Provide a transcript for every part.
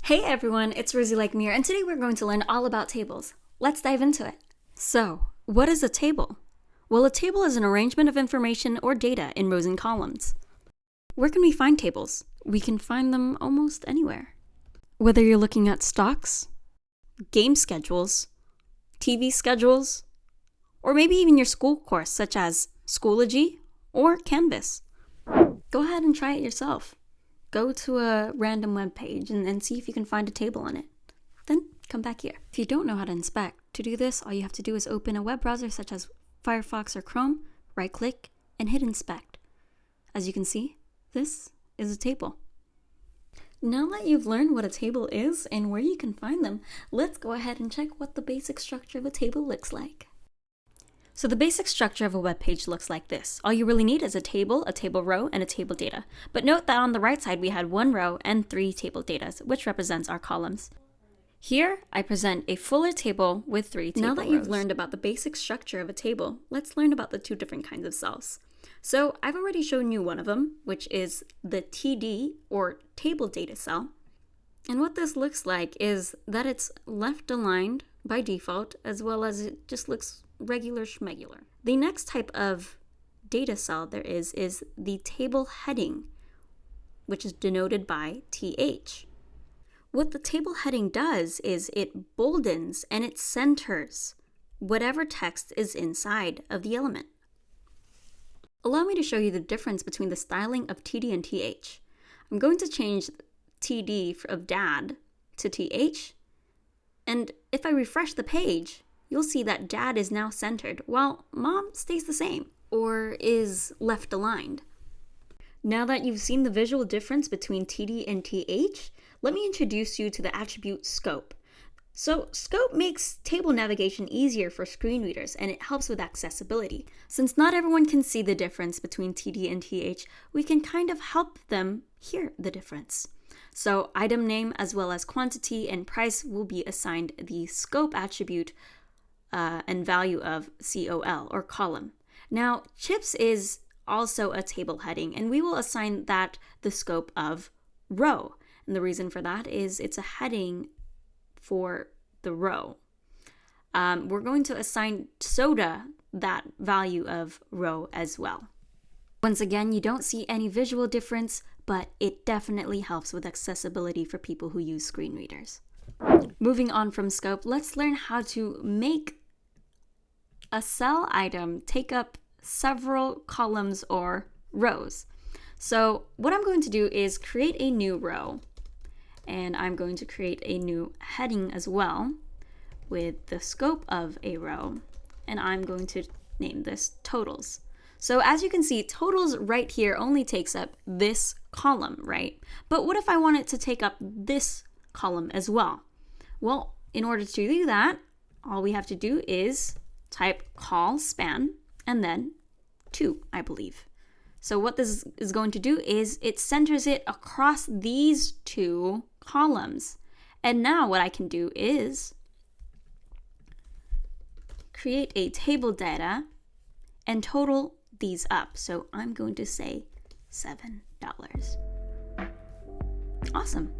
Hey everyone, it's RoseyLikeMe, and today we're going to learn all about tables. Let's dive into it. So, what is a table? Well, a table is an arrangement of information or data in rows and columns. Where can we find tables? We can find them almost anywhere. Whether you're looking at stocks, game schedules, TV schedules, or maybe even your school course such as Schoology or Canvas. Go ahead and try it yourself. Go to a random web page and see if you can find a table in it. Then come back here. If you don't know how to inspect, to do this, all you have to do is open a web browser such as Firefox or Chrome, right-click, and hit Inspect. As you can see, this is a table. Now that you've learned what a table is and where you can find them, let's go ahead and check what the basic structure of a table looks like. So the basic structure of a web page looks like this. All you really need is a table row, and a table data. But note that on the right side we had 1 row and 3 table data, which represents our columns. Here, I present a fuller table with 3 table rows. Now that you've learned about the basic structure of a table, let's learn about the 2 different kinds of cells. So I've already shown you one of them, which is the TD, or table data cell. And what this looks like is that it's left aligned by default, as well as it just looks regular schmegular. The next type of data cell there is the table heading, which is denoted by TH. What the table heading does is it boldens and it centers whatever text is inside of the element. Allow me to show you the difference between the styling of TD and TH. I'm going to change TD of dad to TH, and if I refresh the page, you'll see that dad is now centered, while mom stays the same, or is left aligned. Now that you've seen the visual difference between TD and TH, let me introduce you to the attribute scope. So scope makes table navigation easier for screen readers, and it helps with accessibility. Since not everyone can see the difference between TD and TH, we can kind of help them hear the difference. So item name as well as quantity and price will be assigned the scope attribute and value of COL, or column. Now, chips is also a table heading, and we will assign that the scope of row. And the reason for that is it's a heading for the row. We're going to assign soda that value of row as well. Once again, you don't see any visual difference, but it definitely helps with accessibility for people who use screen readers. Moving on from scope, let's learn how to make a cell item take up several columns or rows. So what I'm going to do is create a new row, and I'm going to create a new heading as well with the scope of a row, and I'm going to name this totals. So as you can see, totals right here only takes up this column, right? But what if I want it to take up this column as well? Well, in order to do that, all we have to do is type call span and then 2, I believe. So what this is going to do is it centers it across these 2 columns. And now what I can do is create a table data and total these up. So I'm going to say $7. Awesome.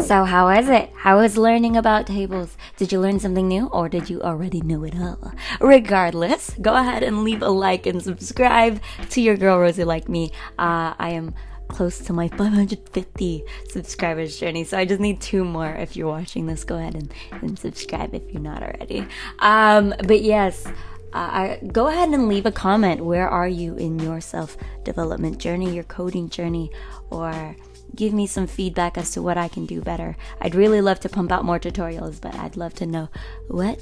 So how was it? How was learning about tables? Did you learn something new, or did you already know it all? Regardless, go ahead and leave a like and subscribe to your girl RoseyLikeMe. I am close to my 550 subscribers journey, so I just need 2 more. If you're watching this, go ahead and subscribe if you're not already. But yes, go ahead and leave a comment. Where are you in your self-development journey, your coding journey, or give me some feedback as to what I can do better. I'd really love to pump out more tutorials, but I'd love to know, what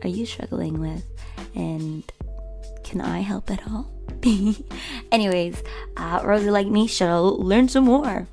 are you struggling with, and can I help at all? Anyways, RoseyLikeMe shall learn some more.